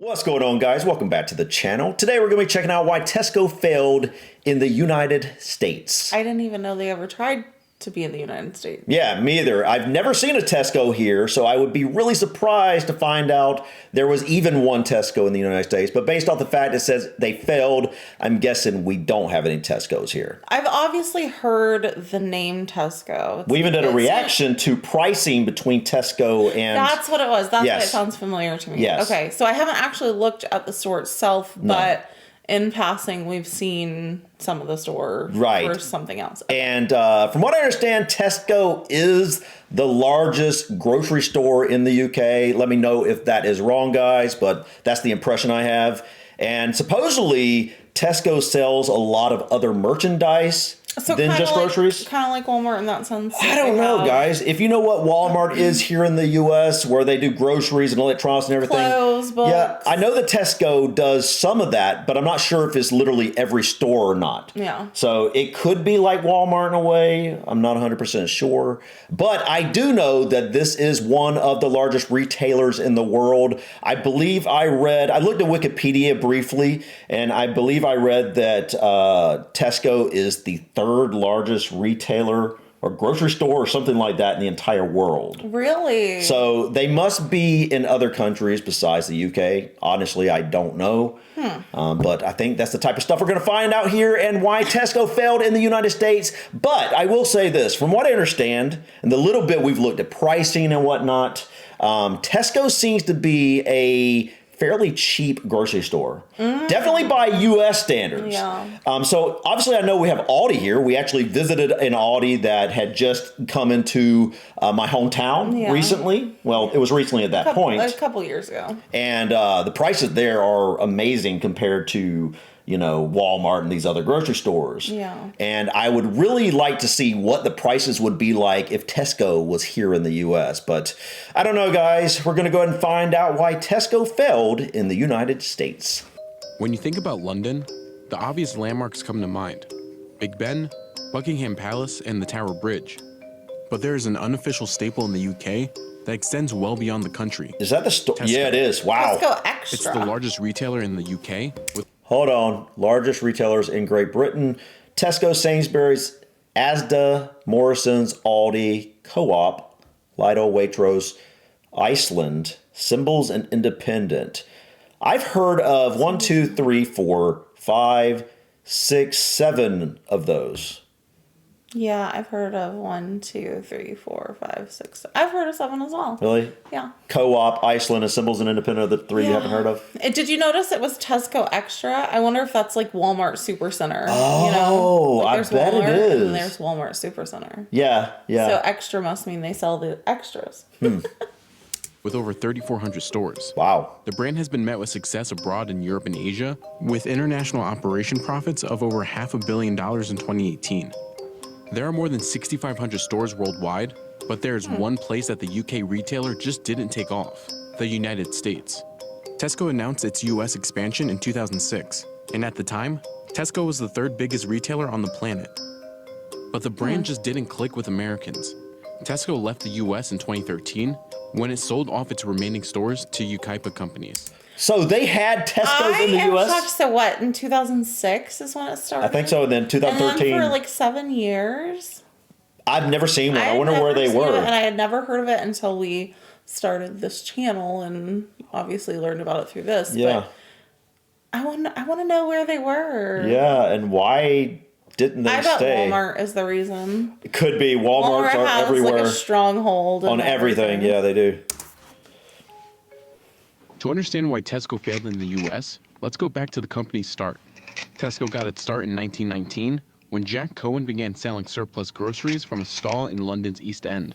What's going on, guys? Welcome back to the channel. Today we're going to be checking out why Tesco failed in the United States. I didn't even know they ever tried to be in the United States. Yeah, me either. I've never seen a Tesco here, so I would be really surprised to find out there was even one Tesco in the United States. But based off the fact it says they failed, I'm guessing we don't have any Tescos here. I've obviously heard the name Tesco. We even did a reaction to pricing between Tesco and... That's what it was. That's Yes. why it sounds familiar to me. Yes. Okay, so I haven't actually looked at the store itself, but in passing, we've seen some of the store for something else. And from what I understand, Tesco is the largest grocery store in the UK. Let me know if that is wrong, guys, but that's the impression I have. And supposedly, Tesco sells a lot of other merchandise than just groceries. Kind of like Walmart in that sense. I don't know, guys. If you know what Walmart is here in the U.S., where they do groceries and electronics and everything. Clothes, books. Yeah, I know that Tesco does some of that, but I'm not sure if it's literally every store or not. Yeah. So it could be like Walmart in a way. I'm not 100% sure. But I do know that this is one of the largest retailers in the world. I believe I looked at Wikipedia briefly, and I believe I read that Tesco is the third largest retailer or grocery store or something like that in the entire world. Really? So they must be in other countries besides the UK. Honestly, I don't know. But I think that's the type of stuff we're going to find out here and why Tesco failed in the United States. But I will say this, from what I understand, and the little bit we've looked at pricing and whatnot, Tesco seems to be a fairly cheap grocery store. Definitely by U.S. standards. Yeah. So obviously I know we have Aldi here. We actually visited an Aldi that had just come into my hometown recently. Well, it was recently at that point. A couple years ago. And the prices there are amazing compared to, you know, Walmart and these other grocery stores. Yeah. And I would really like to see what the prices would be like if Tesco was here in the U.S. But I don't know, guys. We're going to go ahead and find out why Tesco failed in the United States. When you think about London, the obvious landmarks come to mind: Big Ben, Buckingham Palace, and the Tower Bridge. But there is an unofficial staple in the UK that extends well beyond the country. Is that the store? Yeah, it is. Wow. Tesco Extra. It's the largest retailer in the UK with... Hold on. Largest retailers in Great Britain: Tesco, Sainsbury's, Asda, Morrison's, Aldi, Co-op, Lidl, Waitrose, Iceland, Symbols, and Independent. I've heard of 1, 2, 3, 4, 5, 6, 7 of those. Yeah, I've heard of 1, 2, 3, 4, 5, 6. I've heard of 7 as well. Really? Yeah. Co-op, Iceland, and Symbols, and Independent are the three you haven't heard of? Did you notice it was Tesco Extra? I wonder if that's like Walmart Supercenter. Oh, you know? Like I bet Walmart, it is. And there's Walmart Supercenter. Yeah, yeah. So extra must mean they sell the extras. with over 3,400 stores. Wow. The brand has been met with success abroad in Europe and Asia, with international operation profits of over $500 million in 2018. There are more than 6,500 stores worldwide, but there is one place that the UK retailer just didn't take off: the United States. Tesco announced its US expansion in 2006, and at the time, Tesco was the third biggest retailer on the planet. But the brand just didn't click with Americans. Tesco left the US in 2013 when it sold off its remaining stores to Ukaipa companies. So they had Tesco's in the US? Shocked. So what, in 2006 is when it started? I think so, and then 2013. And then for like 7 years? I've never seen one. I wonder where they were. And I had never heard of it until we started this channel and obviously learned about it through this. Yeah. But I want to know where they were. Yeah, and why didn't they stay? I bet Walmart is the reason. It could be. Walmarts are has everywhere. Like a stronghold on everything. Yeah, they do. To understand why Tesco failed in the US, let's go back to the company's start. Tesco got its start in 1919 when Jack Cohen began selling surplus groceries from a stall in London's East End.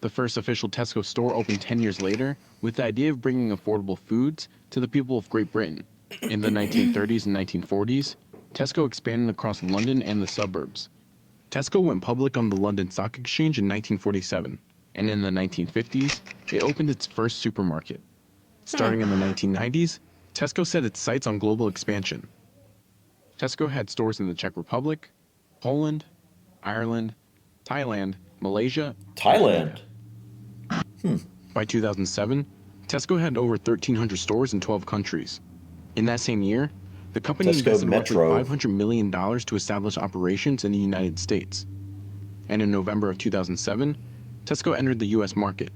The first official Tesco store opened 10 years later with the idea of bringing affordable foods to the people of Great Britain. In the 1930s and 1940s, Tesco expanded across London and the suburbs. Tesco went public on the London Stock Exchange in 1947, and in the 1950s, it opened its first supermarket. Starting in the 1990s, Tesco set its sights on global expansion. Tesco had stores in the Czech Republic, Poland, Ireland, Thailand, Malaysia, Thailand. By 2007, Tesco had over 1,300 stores in 12 countries. In that same year, the company Tesco invested Metro. roughly $500 million to establish operations in the United States. And in November of 2007, Tesco entered the U.S. market.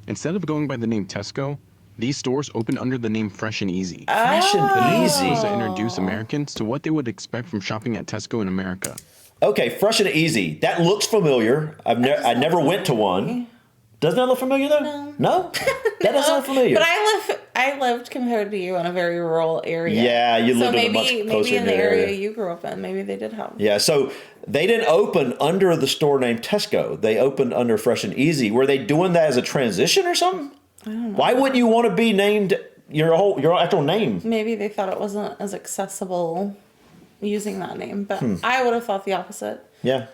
Instead of going by the name Tesco, these stores opened under the name Fresh and Easy. Fresh and Easy. Was to introduce Americans to what they would expect from shopping at Tesco in America. Okay, Fresh and Easy. That looks familiar. I never went to one. Doesn't that look familiar though? No? That doesn't look familiar. But I lived compared to you in a very rural area. Yeah, you lived in a much closer maybe in the area area you grew up in. Maybe they did have. Yeah, so they didn't open under the store named Tesco. They opened under Fresh and Easy. Were they doing that as a transition or something? I don't know. Why wouldn't you want to be named your actual name? Maybe they thought it wasn't as accessible using that name, but I would have thought the opposite. Yeah.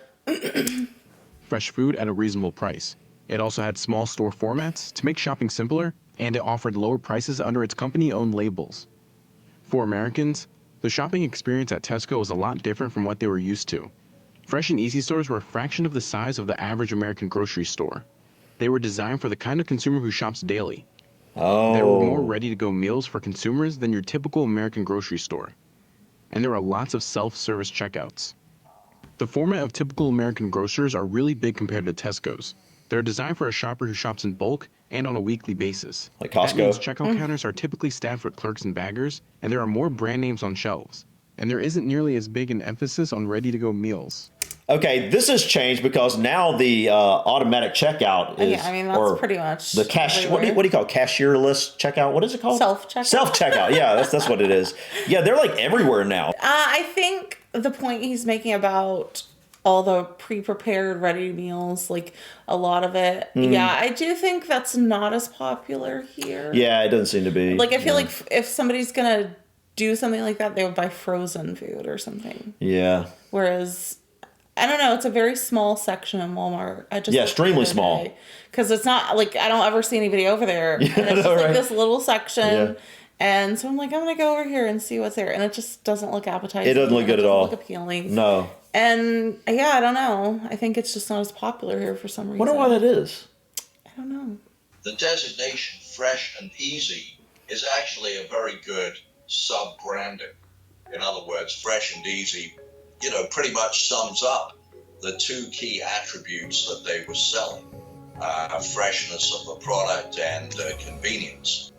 Fresh food at a reasonable price. It also had small store formats to make shopping simpler, and it offered lower prices under its company-owned labels. For Americans, the shopping experience at Tesco was a lot different from what they were used to. Fresh and Easy stores were a fraction of the size of the average American grocery store. They were designed for the kind of consumer who shops daily. Oh. There were more ready-to-go meals for consumers than your typical American grocery store. And there were lots of self-service checkouts. The format of typical American grocers are really big compared to Tesco's. They're designed for a shopper who shops in bulk and on a weekly basis. Like Costco? That means checkout counters are typically staffed with clerks and baggers, and there are more brand names on shelves. And there isn't nearly as big an emphasis on ready-to-go meals. Okay, this has changed because now the automatic checkout is... Yeah, I mean, that's pretty much the cash. What do you call it? Cashierless checkout? What is it called? Self-checkout. Self-checkout, yeah, that's what it is. Yeah, they're like everywhere now. I think the point he's making about all the pre-prepared ready meals, like a lot of it, yeah, I do think that's not as popular here. Yeah, it doesn't seem to be. Like, I feel like if somebody's gonna do something like that, they would buy frozen food or something. Yeah. Whereas, I don't know, it's a very small section in Walmart. Extremely small. Because it's not, like, I don't ever see anybody over there. Yeah, and it's just right. like this little section. Yeah. And so I'm like, I'm going to go over here and see what's there. And it just doesn't look appetizing. It doesn't look good at all. It doesn't look appealing. No. And, yeah, I don't know. I think it's just not as popular here for some reason. Wonder why that is. I don't know. The designation Fresh and Easy is actually a very good sub-branding. In other words, Fresh and Easy, pretty much sums up the two key attributes that they were selling. Freshness of the product and convenience.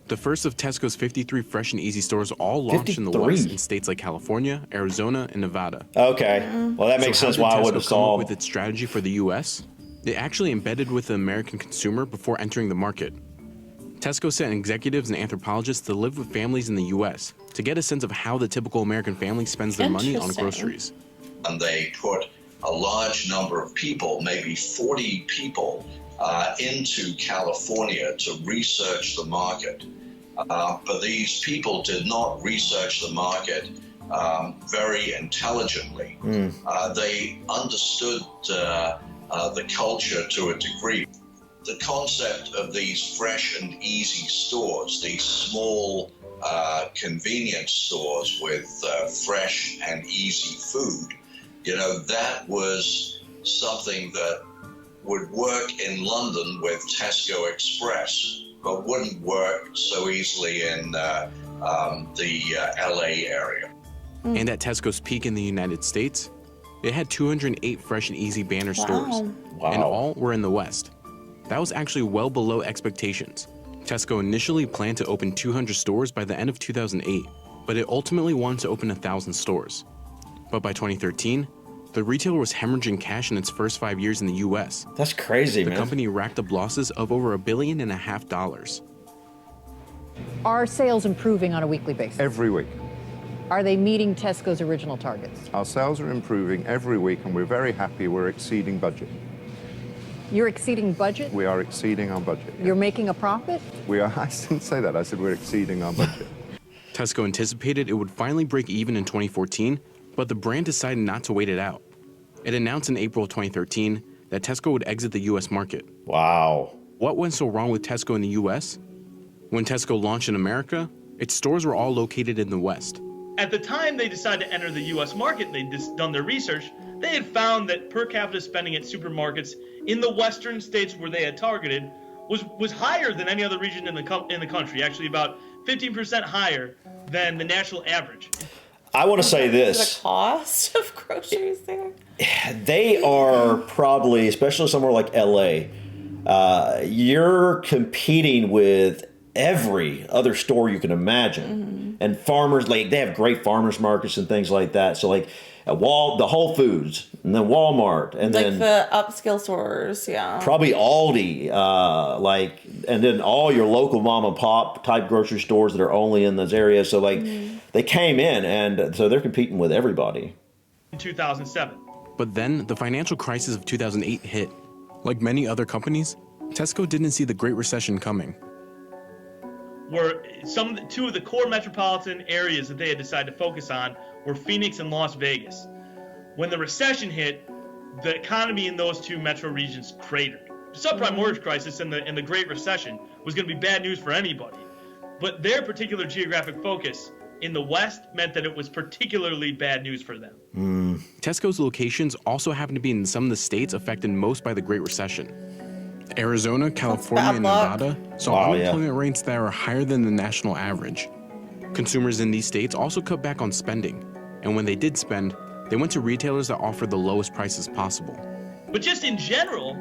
The first of Tesco's 53 Fresh and Easy stores all launched in the 53? West in states like California, Arizona, and Nevada. Okay. Well, that makes sense why I would have come up saw. with its strategy for the U.S.? It actually embedded with the American consumer before entering the market. Tesco sent executives and anthropologists to live with families in the U.S. to get a sense of how the typical American family spends their money on groceries. And they put a large number of people, maybe 40 people, into California to research the market. But these people did not research the market very intelligently. They understood the culture to a degree. The concept of these Fresh and Easy stores, these small convenience stores with fresh and easy food, that was something that would work in London with Tesco Express, but wouldn't work so easily in the LA area. And at Tesco's peak in the United States, it had 208 Fresh and Easy banner stores, and all were in the West. That was actually well below expectations. Tesco initially planned to open 200 stores by the end of 2008, but it ultimately wanted to open 1,000 stores. But by 2013, the retailer was hemorrhaging cash in its first 5 years in the U.S. That's crazy, man. The company racked up losses of over $1.5 billion. Are sales improving on a weekly basis? Every week. Are they meeting Tesco's original targets? Our sales are improving every week, and we're very happy we're exceeding budget. You're exceeding budget? We are exceeding our budget. You're making a profit? We are. I didn't say that. I said we're exceeding our budget. Tesco anticipated it would finally break even in 2014, but the brand decided not to wait it out. It announced in April 2013 that Tesco would exit the U.S. market. Wow. What went so wrong with Tesco in the U.S.? When Tesco launched in America, its stores were all located in the West. At the time they decided to enter the U.S. market, they'd done their research, they had found that per capita spending at supermarkets in the western states where they had targeted was higher than any other region in the country. Actually, about 15% higher than the national average. I want to say this. The cost of groceries there? They are probably, especially somewhere like LA, you're competing with every other store you can imagine. And farmers, like, they have great farmers markets and things like that. So, like, the Whole Foods, and then Walmart, and Like then the upscale stores, yeah. probably Aldi, and then all your local mom and pop type grocery stores that are only in those areas. So, like, they came in, and so they're competing with everybody. In 2007. But then the financial crisis of 2008 hit. Like many other companies, Tesco didn't see the Great Recession coming. Were two of the core metropolitan areas that they had decided to focus on were Phoenix and Las Vegas. When the recession hit, the economy in those two metro regions cratered. The subprime mortgage crisis and the Great Recession was going to be bad news for anybody. But their particular geographic focus in the West meant that it was particularly bad news for them. Tesco's locations also happen to be in some of the states affected most by the Great Recession. Arizona, California, bad and luck. Nevada saw unemployment rates that are higher than the national average. Consumers in these states also cut back on spending, and when they did spend, they went to retailers that offered the lowest prices possible. But just in general,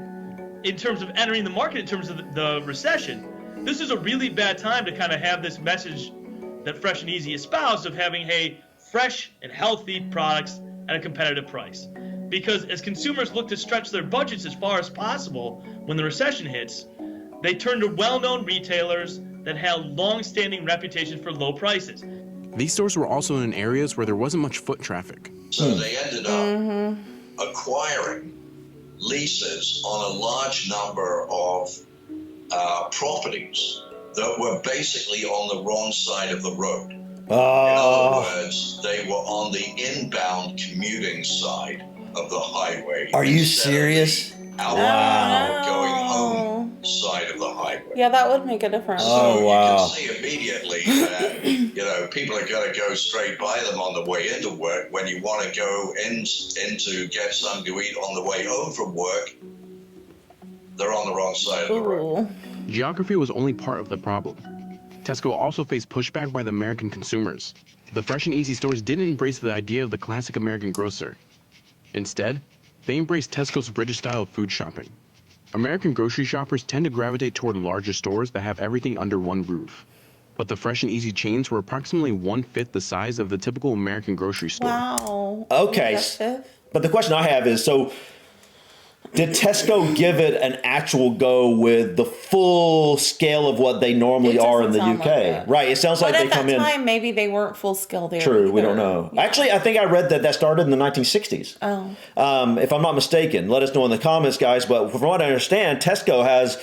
in terms of entering the market, in terms of the recession, this is a really bad time to kind of have this message that Fresh and Easy espoused of having, hey, fresh and healthy products at a competitive price. Because as consumers look to stretch their budgets as far as possible when the recession hits, they turn to well-known retailers that had long-standing reputations for low prices. These stores were also in areas where there wasn't much foot traffic. So they ended up acquiring leases on a large number of properties that were basically on the wrong side of the road. In other words, they were on the inbound commuting side of the highway. Are you serious? Outbound going home side of the highway. Yeah, that would make a difference. Oh, wow. You can see immediately that, people are going to go straight by them on the way into work. When you want to go in to get something to eat on the way home from work, they're on the wrong side of the road. Geography was only part of the problem. Tesco also faced pushback by the American consumers. The Fresh and Easy stores didn't embrace the idea of the classic American grocer. Instead, they embraced Tesco's British style of food shopping. American grocery shoppers tend to gravitate toward larger stores that have everything under one roof. But the Fresh and Easy chains were approximately 1/5 the size of the typical American grocery store. Wow. Okay. But the question I have is, so did Tesco give it an actual go with the full scale of what they normally are in the UK? Right. It sounds like they come in. At that time, maybe they weren't full scale there. True. We don't know. Yeah. Actually, I think I read that started in the 1960s. Oh. If I'm not mistaken. Let us know in the comments, guys. But from what I understand, Tesco has,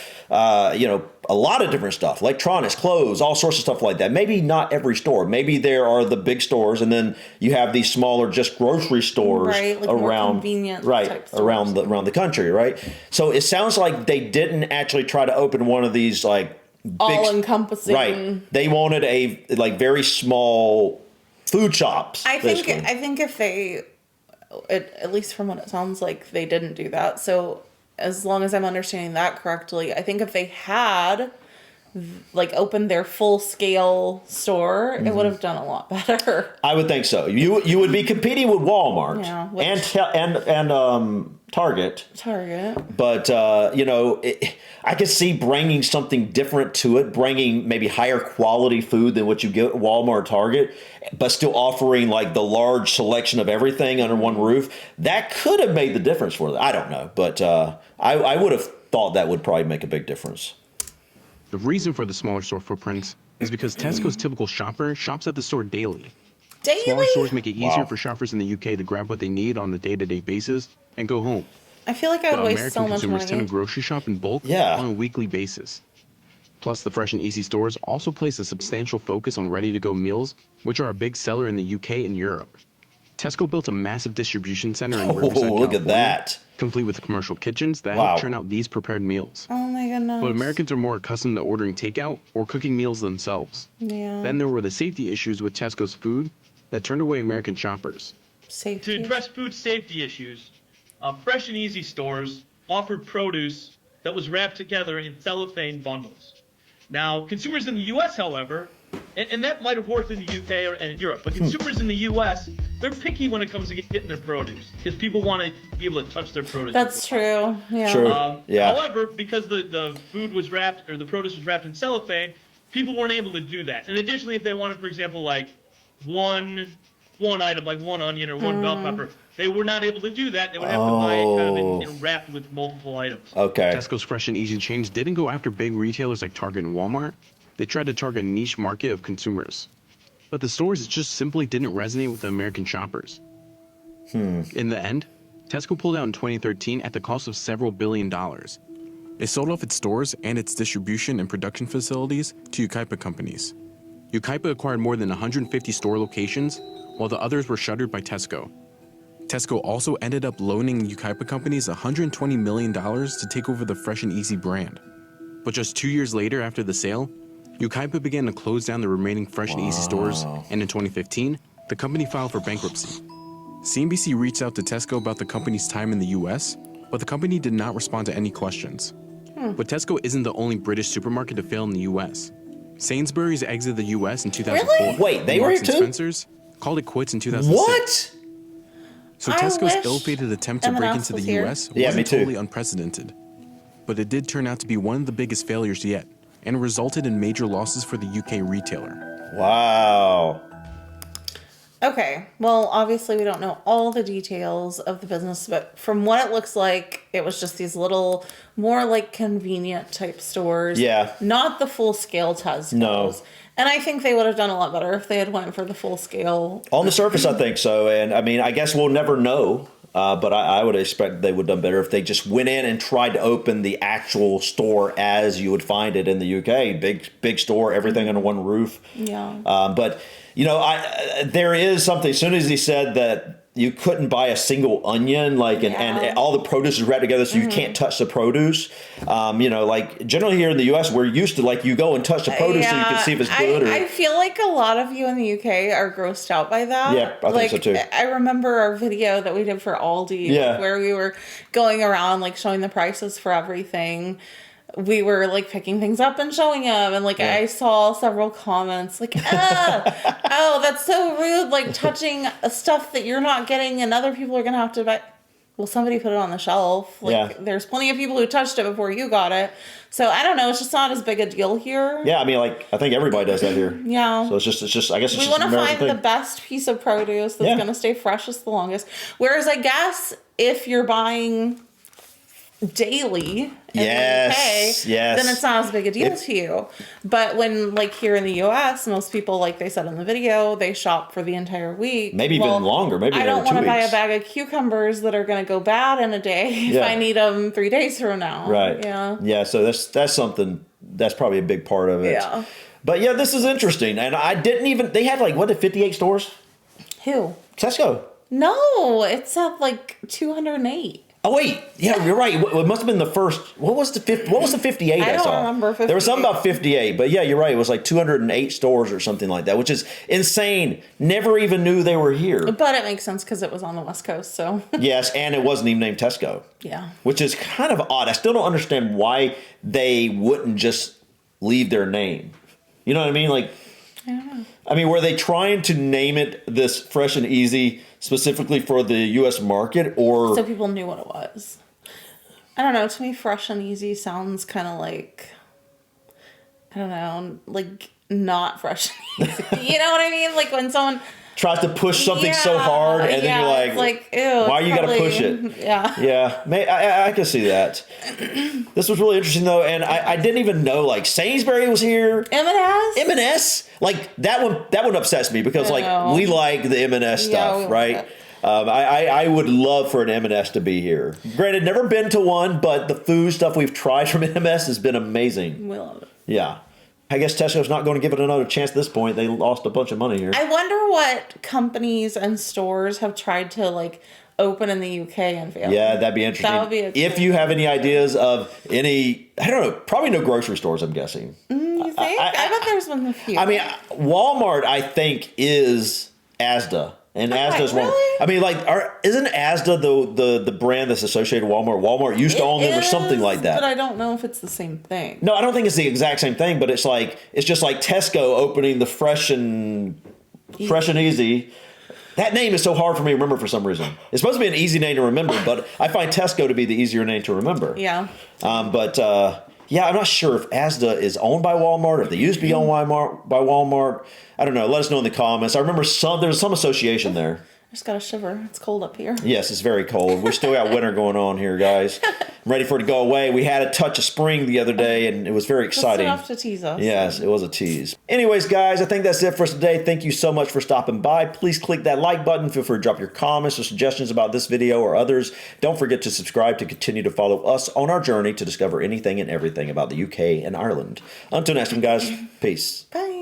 a lot of different stuff, electronics, clothes, all sorts of stuff like that. Maybe not every store. Maybe there are the big stores, and then you have these smaller, just grocery stores more around, convenient type stores. around the country, right? So it sounds like they didn't actually try to open one of these all encompassing. Right. They wanted a very small food shops. I think if they, at least from what it sounds like, they didn't do that. So as long as I'm understanding that correctly, I think if they had opened their full scale store, it would have done a lot better. I would think so. You would be competing with Walmart and Target. But I could see bringing something different to it, bringing maybe higher quality food than what you get at Walmart or Target, but still offering the large selection of everything under one roof. That could have made the difference for them. I don't know, but I would have thought that would probably make a big difference. The reason for the smaller store footprints is because Tesco's typical shopper shops at the store daily. Smaller stores make it easier for shoppers in the UK to grab what they need on a day-to-day basis and go home. I feel like I would waste so much money. American consumers tend to grocery shop in bulk on a weekly basis. Plus, the Fresh and Easy stores also place a substantial focus on ready-to-go meals, which are a big seller in the UK and Europe. Tesco built a massive distribution center in Riverside, California, look at that, complete with commercial kitchens that help churn out these prepared meals. Oh my goodness. But Americans are more accustomed to ordering takeout or cooking meals themselves. Yeah. Then there were the safety issues with Tesco's food that turned away American shoppers. Safety. To address food safety issues, Fresh and Easy stores offered produce that was wrapped together in cellophane bundles. Now, consumers in the U.S., however, and that might have worked in the UK and in Europe, but consumers in the U.S., they're picky when it comes to getting their produce because people want to be able to touch their produce. That's true. Yeah. True. Yeah. However, because the food was wrapped, or the produce was wrapped in cellophane, people weren't able to do that. And additionally, if they wanted, for example, like one item, like one onion or one bell pepper, they were not able to do that. They would have to buy it kind of wrapped with multiple items. Okay. Tesco's Fresh and Easy chains didn't go after big retailers like Target and Walmart. They tried to target a niche market of consumers. But the stores just simply didn't resonate with the American shoppers. In the end, Tesco pulled out in 2013 at the cost of several $billions. It sold off its stores and its distribution and production facilities to Yucaipa companies. Yucaipa acquired more than 150 store locations, while the others were shuttered by Tesco. Tesco also ended up loaning Yucaipa companies $120 million to take over the Fresh and Easy brand. But just 2 years later after the sale, Yucaipa began to close down the remaining Fresh and Easy stores, and in 2015, the company filed for bankruptcy. CNBC reached out to Tesco about the company's time in the US, but the company did not respond to any questions. But Tesco isn't the only British supermarket to fail in the US. Sainsbury's exited the US in 2004. Really? Wait, they were here Marks and too? Spencer's called it quits in 2006. What? So I Tesco's wish ill-fated attempt to break M&S into the was here. US Yeah, me wasn't too. totally unprecedented. But it did turn out to be one of the biggest failures yet, and resulted in major losses for the UK retailer. Wow. Okay, well, obviously we don't know all the details of the business, but from what it looks like, it was just these little, more like convenient type stores. Yeah. Not the full scale Tesco's. No. And I think they would have done a lot better if they had went for the full scale. On the surface, I think so. And I mean, I guess we'll never know. But I would expect they would have done better if they just went in and tried to open the actual store as you would find it in the UK. Big store, everything under one roof. Yeah. But, you know, there is something, as soon as he said that you couldn't buy a single onion, like, and all the produce is wrapped together, so you can't touch the produce. You know, like generally here in the U.S., we're used to like you go and touch the produce so you can see if it's good. I feel like a lot of you in the UK are grossed out by that. Yeah, I think so too. I remember our video that we did for Aldi, Yeah. where we were going around like showing the prices for everything. We were like picking things up and showing them, and like I saw several comments like, "Oh, that's so rude! Like touching stuff that you're not getting, and other people are gonna have to buy." Well, somebody put it on the shelf. Like, there's plenty of people who touched it before you got it. So I don't know. It's just not as big a deal here. Yeah, I mean, like I think everybody does that here. Yeah. So it's just. I guess it's We just want an to American find the thing. best piece of produce that's Yeah. going to stay freshest the longest. Whereas I guess if you're buying daily in Yes, the UK, yes. then it's not as big a deal to you. But when like here in the US, most people, like they said in the video, they shop for the entire week. Maybe even longer, maybe I don't every 2 want to buy a weeks. bag of cucumbers that are going to go bad in a day if Yeah. I need them 3 days from now. Right. Yeah. Yeah. So that's something that's probably a big part of it. Yeah. But yeah, this is interesting, and I didn't even. They had like what, 58 stores? Who? Tesco. No, it's at like 208. Oh wait, yeah, you're right. It must have been the first. What was the 58? I don't saw? remember There was something 58. about 58, but yeah, you're right. It was like 208 stores or something like that, which is insane. Never even knew they were here. But it makes sense because it was on the West Coast, so. Yes, and it wasn't even named Tesco. Yeah. Which is kind of odd. I still don't understand why they wouldn't just leave their name. You know what I mean? Like, I don't know. I mean, were they trying to name it this Fresh and Easy specifically for the U.S. market, or So people knew what it was. I don't know. To me, Fresh and Easy sounds kind of like, I don't know, like not fresh and easy. You know what I mean? Like when someone tries to push something so hard, and then you're it's like, ew, why it's you got to probably- push it? Yeah. Yeah, I can see that. This was really interesting though, and I didn't even know like Sainsbury was here. M&S? M&S, like that one upsets me because I like know. we like the M&S Yeah, stuff, we like right? it. I would love for an M&S to be here. Granted, never been to one, but the food stuff we've tried from M&S has been amazing. We love it. Yeah. I guess Tesco's not going to give it another chance at this point. They lost a bunch of money here. I wonder what companies and stores have tried to like open in the UK and failed. Yeah, that'd be interesting. That would be if you have any ideas of any, I don't know, probably no grocery stores, I'm guessing. You think? I bet there's been a few. I mean, Walmart, I think, is Asda. And Asda's one. really? I mean, like, isn't Asda the brand that's associated with Walmart? Walmart used to own them or something like that. But I don't know if it's the same thing. No, I don't think it's the exact same thing. But it's just like Tesco opening the Fresh and Easy. That name is so hard for me to remember for some reason. It's supposed to be an easy name to remember, but I find Tesco to be the easier name to remember. Yeah. Yeah, I'm not sure if Asda is owned by Walmart, or if they used to be owned by Walmart. I don't know. Let us know in the comments. I remember there's some association there. I just got a shiver. It's cold up here. Yes, it's very cold. We still got winter going on here, guys. I'm ready for it to go away. We had a touch of spring the other day, and it was very exciting. That's enough to tease us. Yes, it was a tease. Anyways, guys, I think that's it for us today. Thank you so much for stopping by. Please click that like button. Feel free to drop your comments or suggestions about this video or others. Don't forget to subscribe to continue to follow us on our journey to discover anything and everything about the UK and Ireland. Until next time, guys, peace. Bye.